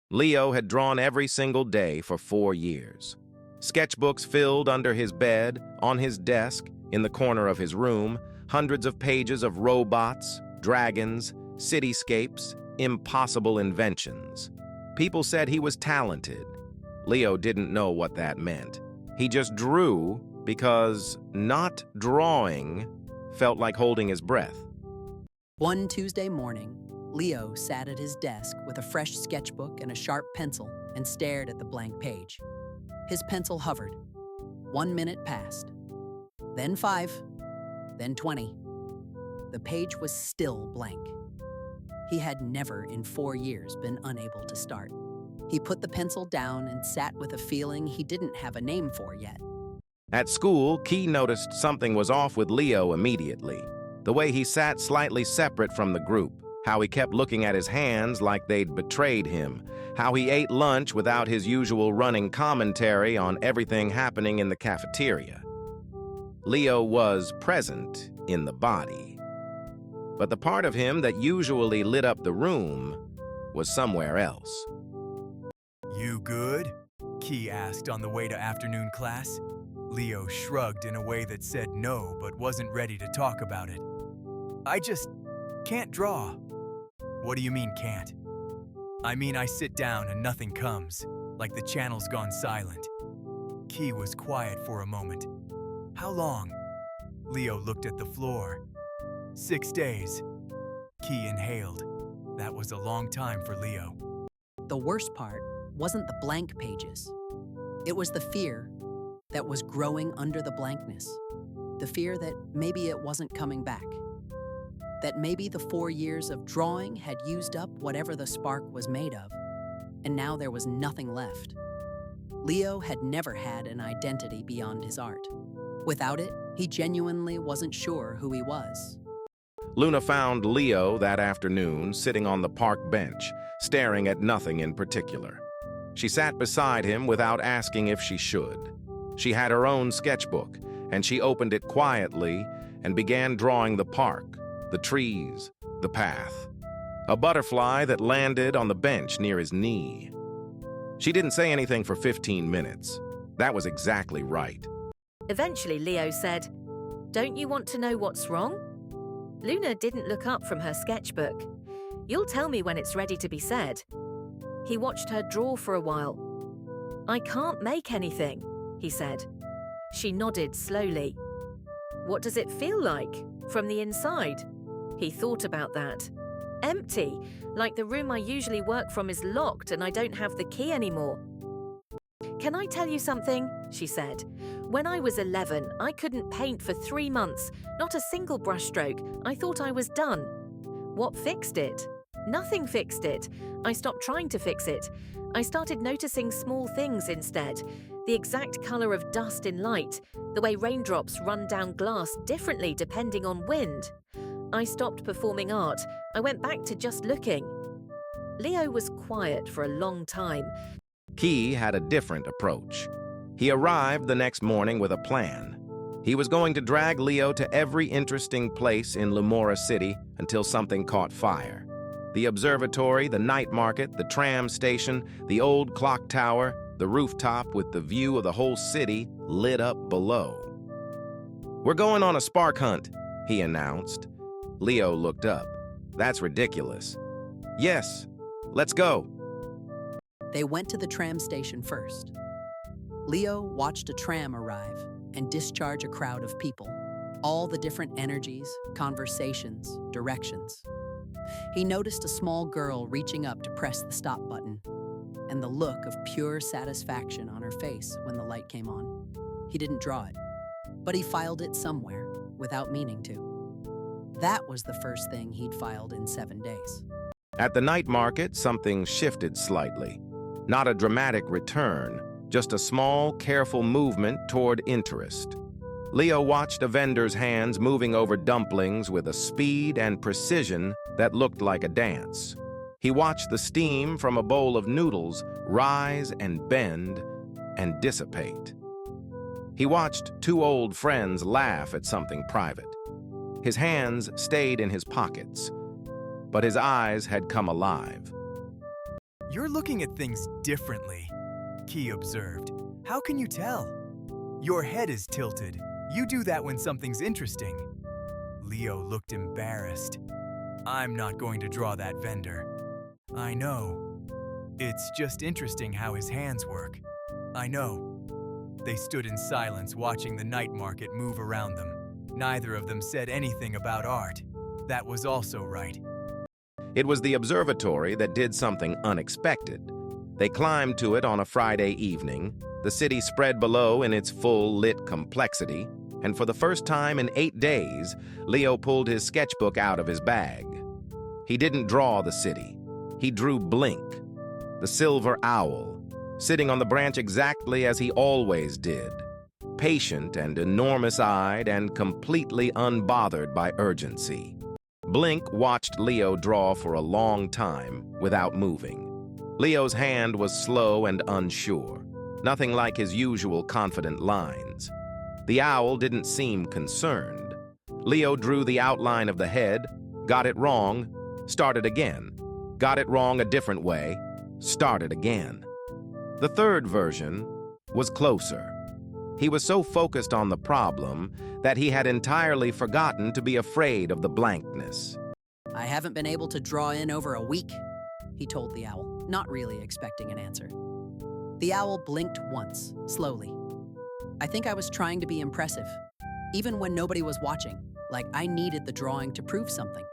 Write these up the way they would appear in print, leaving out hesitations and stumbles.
Leo had drawn every single day for 4 years. Sketchbooks filled under his bed, on his desk, in the corner of his room, hundreds of pages of robots, dragons, cityscapes, impossible inventions. People said he was talented. Leo didn't know what that meant. He just drew because not drawing felt like holding his breath. One Tuesday morning, Leo sat at his desk with a fresh sketchbook and a sharp pencil and stared at the blank page. His pencil hovered. 1 minute passed. Then 5. Then 20. The page was still blank. He had never in 4 years been unable to start. He put the pencil down and sat with a feeling he didn't have a name for yet. At school, Kie noticed something was off with Leo immediately. The way he sat slightly separate from the group, how he kept looking at his hands like they'd betrayed him, how he ate lunch without his usual running commentary on everything happening in the cafeteria. Leo was present in the body, but the part of him that usually lit up the room was somewhere else. "You good?" Kie asked on the way to afternoon class. Leo shrugged in a way that said no but wasn't ready to talk about it. "I just can't draw." "What do you mean can't?" "I mean I sit down and nothing comes, like the channel's gone silent." Kie was quiet for a moment. "How long?" Leo looked at the floor. 6 days. Kie inhaled. That was a long time for Leo. The worst part wasn't the blank pages. It was the fear that was growing under the blankness. The fear that maybe it wasn't coming back. That maybe the 4 years of drawing had used up whatever the spark was made of, and now there was nothing left. Leo had never had an identity beyond his art. Without it, he genuinely wasn't sure who he was. Luna found Leo that afternoon sitting on the park bench, staring at nothing in particular. She sat beside him without asking if she should. She had her own sketchbook, and she opened it quietly and began drawing the park, the trees, the path. A butterfly that landed on the bench near his knee. She didn't say anything for 15 minutes. That was exactly right. Eventually, Leo said, "Don't you want to know what's wrong?" Luna didn't look up from her sketchbook. "You'll tell me when it's ready to be said." He watched her draw for a while. "I can't make anything," he said. She nodded slowly. "What does it feel like from the inside?" He thought about that. "Empty, like the room I usually work from is locked and I don't have the key anymore." "Can I tell you something?" she said. "When I was 11, I couldn't paint for 3 months, not a single brushstroke. I thought I was done. What fixed it? Nothing fixed it. I stopped trying to fix it. I started noticing small things instead. The exact color of dust in light, the way raindrops run down glass differently depending on wind. I stopped performing art. I went back to just looking." Leo was quiet for a long time. Kie had a different approach. He arrived the next morning with a plan. He was going to drag Leo to every interesting place in Lumora City until something caught fire. The observatory, the night market, the tram station, the old clock tower, the rooftop with the view of the whole city lit up below. "We're going on a spark hunt," he announced. Leo looked up. "That's ridiculous." "Yes, let's go." They went to the tram station first. Leo watched a tram arrive and discharge a crowd of people, all the different energies, conversations, directions. He noticed a small girl reaching up to press the stop button, and the look of pure satisfaction on her face when the light came on. He didn't draw it, but he filed it somewhere without meaning to. That was the first thing he'd filed in 7 days. At the night market, something shifted slightly. Not a dramatic return, just a small, careful movement toward interest. Leo watched a vendor's hands moving over dumplings with a speed and precision that looked like a dance. He watched the steam from a bowl of noodles rise and bend and dissipate. He watched 2 old friends laugh at something private. His hands stayed in his pockets, but his eyes had come alive. You're looking at things differently, Kie observed. How can you tell? Your head is tilted. You do that when something's interesting. Leo looked embarrassed. I'm not going to draw that vendor. I know. It's just interesting how his hands work. I know. They stood in silence watching the night market move around them. Neither of them said anything about art. That was also right. It was the observatory that did something unexpected. They climbed to it on a Friday evening, the city spread below in its full lit complexity, and for the first time in 8 days, Leo pulled his sketchbook out of his bag. He didn't draw the city. He drew Blink, the silver owl, sitting on the branch exactly as he always did, patient and enormous-eyed and completely unbothered by urgency. Blink watched Leo draw for a long time without moving. Leo's hand was slow and unsure, nothing like his usual confident lines. The owl didn't seem concerned. Leo drew the outline of the head, got it wrong, started again, got it wrong a different way, started again. The third version was closer. He was so focused on the problem that he had entirely forgotten to be afraid of the blankness. I haven't been able to draw in over a week, he told the owl, not really expecting an answer. The owl blinked once, slowly. I think I was trying to be impressive, even when nobody was watching, like I needed the drawing to prove something.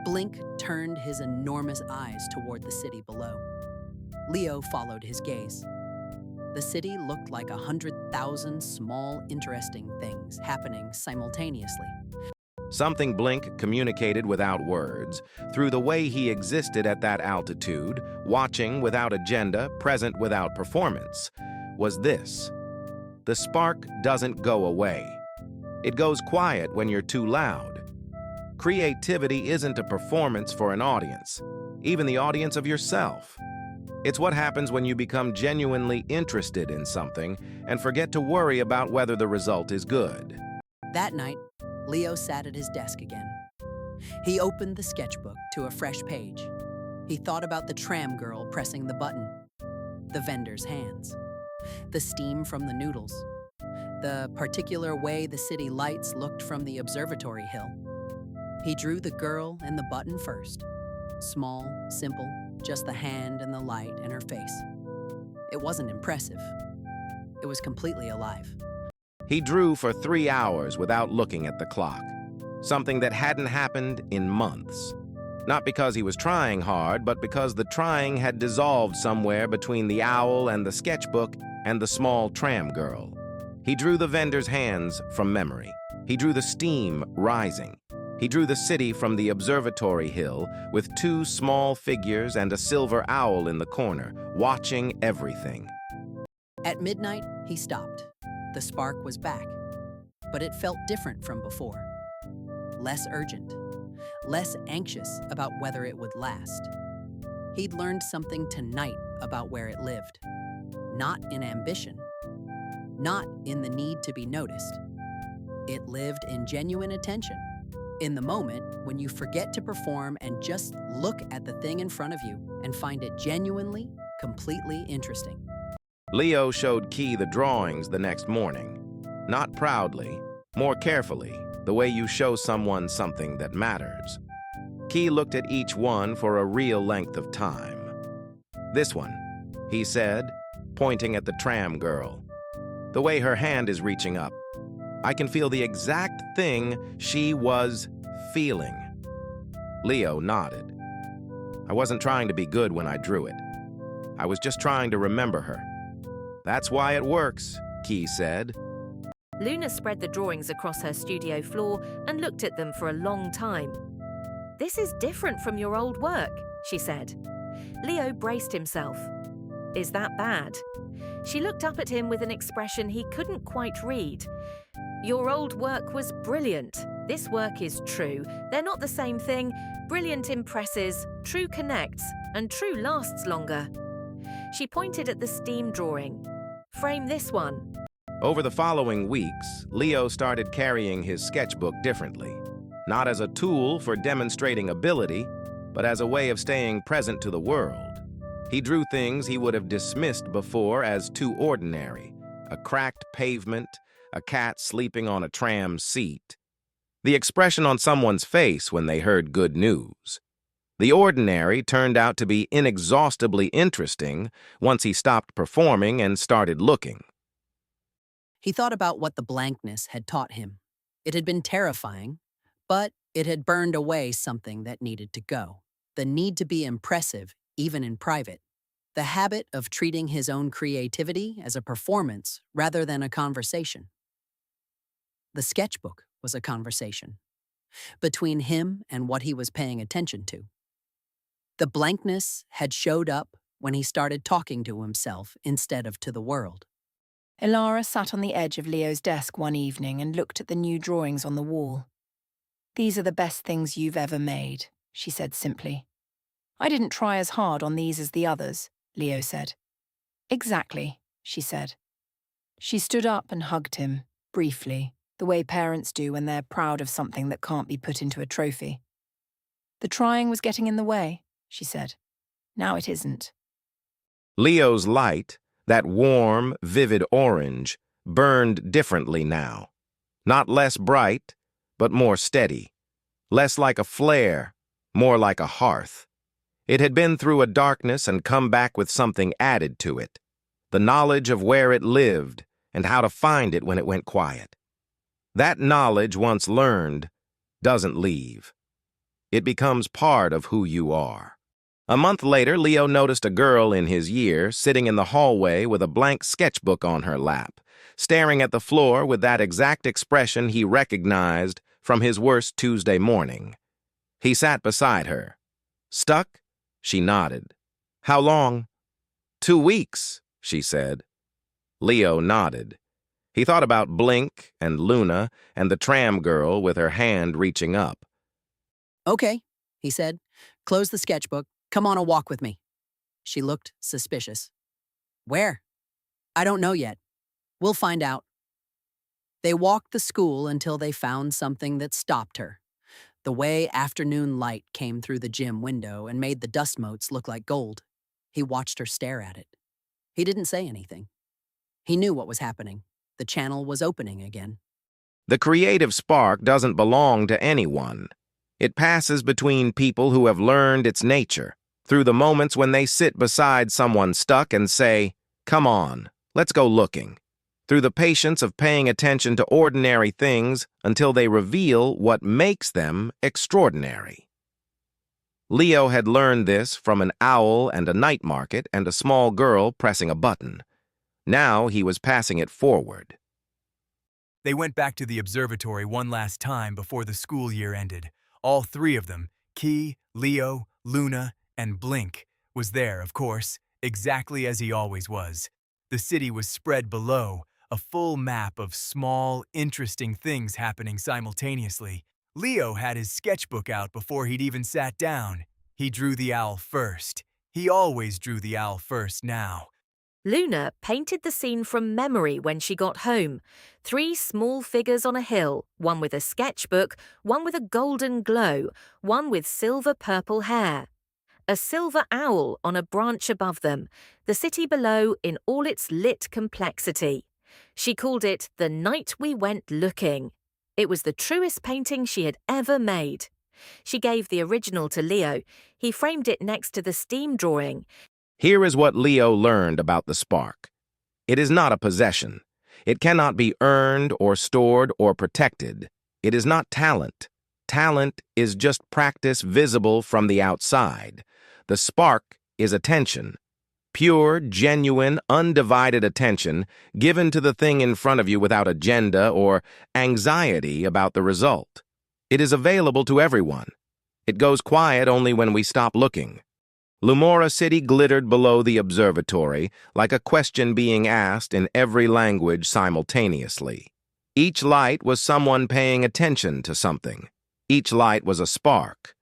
Blink turned his enormous eyes toward the city below. Leo followed his gaze. The city looked like 100,000 small, interesting things happening simultaneously. Something Blink communicated without words, through the way he existed at that altitude, watching without agenda, present without performance, was this: the spark doesn't go away. It goes quiet when you're too loud. Creativity isn't a performance for an audience, even the audience of yourself. It's what happens when you become genuinely interested in something and forget to worry about whether the result is good. That night, Leo sat at his desk again. He opened the sketchbook to a fresh page. He thought about the tram girl pressing the button, the vendor's hands, the steam from the noodles, the particular way the city lights looked from the observatory hill. He drew the girl and the button first. Small, simple, just the hand and the light and her face. It wasn't impressive. It was completely alive. He drew for 3 hours without looking at the clock, something that hadn't happened in months. Not because he was trying hard, but because the trying had dissolved somewhere between the owl and the sketchbook and the small tram girl. He drew the vendor's hands from memory. He drew the steam rising. He drew the city from the observatory hill with 2 small figures and a silver owl in the corner, watching everything. At midnight, he stopped. The spark was back, but it felt different from before. Less urgent, less anxious about whether it would last. He'd learned something tonight about where it lived. Not in ambition, not in the need to be noticed. It lived in genuine attention. In the moment when you forget to perform and just look at the thing in front of you and find it genuinely, completely interesting. Leo showed Kie the drawings the next morning. Not proudly, more carefully, the way you show someone something that matters. Kie looked at each one for a real length of time. "This one," he said, pointing at the tram girl. "The way her hand is reaching up. I can feel the exact thing she was feeling." Leo nodded. "I wasn't trying to be good when I drew it. I was just trying to remember her." "That's why it works," Kie said. Luna spread the drawings across her studio floor and looked at them for a long time. "This is different from your old work," she said. Leo braced himself. "Is that bad?" She looked up at him with an expression he couldn't quite read. "Your old work was brilliant. This work is true. They're not the same thing. Brilliant impresses, true connects, and true lasts longer." She pointed at the steam drawing. "Frame this one." Over the following weeks, Leo started carrying his sketchbook differently, not as a tool for demonstrating ability, but as a way of staying present to the world. He drew things he would have dismissed before as too ordinary: a cracked pavement, a cat sleeping on a tram seat, the expression on someone's face when they heard good news. The ordinary turned out to be inexhaustibly interesting once he stopped performing and started looking. He thought about what the blankness had taught him. It had been terrifying, but it had burned away something that needed to go. The need to be impressive, even in private. The habit of treating his own creativity as a performance rather than a conversation. The sketchbook was a conversation between him and what he was paying attention to. The blankness had showed up when he started talking to himself instead of to the world. Ilara sat on the edge of Leo's desk one evening and looked at the new drawings on the wall. "These are the best things you've ever made," she said simply. "I didn't try as hard on these as the others," Leo said. "Exactly," she said. She stood up and hugged him, briefly, the way parents do when they're proud of something that can't be put into a trophy. "The trying was getting in the way," she said. "Now it isn't." Leo's light, that warm, vivid orange, burned differently now. Not less bright, but more steady. Less like a flare, more like a hearth. It had been through a darkness and come back with something added to it. The knowledge of where it lived and how to find it when it went quiet. That knowledge, once learned, doesn't leave. It becomes part of who you are. A month later, Leo noticed a girl in his year sitting in the hallway with a blank sketchbook on her lap, staring at the floor with that exact expression he recognized from his worst Tuesday morning. He sat beside her. "Stuck?" She nodded. "How long?" "2 weeks," she said. Leo nodded. He thought about Blink and Luna and the tram girl with her hand reaching up. "Okay," he said. "Close the sketchbook. Come on a walk with me." She looked suspicious. "Where?" "I don't know yet. We'll find out." They walked the school until they found something that stopped her. The way afternoon light came through the gym window and made the dust motes look like gold. He watched her stare at it. He didn't say anything. He knew what was happening. The channel was opening again. The creative spark doesn't belong to anyone. It passes between people who have learned its nature, through the moments when they sit beside someone stuck and say, "Come on, let's go looking." Through the patience of paying attention to ordinary things until they reveal what makes them extraordinary. Leo had learned this from an owl and a night market and a small girl pressing a button. Now he was passing it forward. They went back to the observatory one last time before the school year ended. All 3 of them, Kie, Leo, Luna, and Blink, was there, of course, exactly as he always was. The city was spread below, a full map of small, interesting things happening simultaneously. Leo had his sketchbook out before he'd even sat down. He drew the owl first. He always drew the owl first now. Luna painted the scene from memory when she got home. 3 small figures on a hill, one with a sketchbook, one with a golden glow, one with silver-purple hair. A silver owl on a branch above them, the city below in all its lit complexity. She called it The Night We Went Looking. It was the truest painting she had ever made. She gave the original to Leo. He framed it next to the steam drawing. Here is what Leo learned about the spark. It is not a possession. It cannot be earned or stored or protected. It is not talent. Talent is just practice visible from the outside. The spark is attention. Pure, genuine, undivided attention given to the thing in front of you without agenda or anxiety about the result. It is available to everyone. It goes quiet only when we stop looking. Lumora City glittered below the observatory, like a question being asked in every language simultaneously. Each light was someone paying attention to something. Each light was a spark.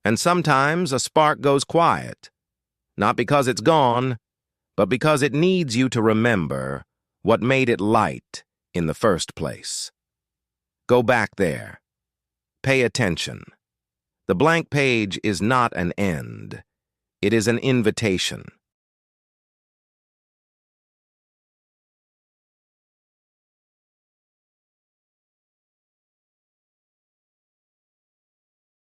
And sometimes a spark goes quiet. Not because it's gone, but because it needs you to remember what made it light in the first place. Go back there. Pay attention. The blank page is not an end. It is an invitation.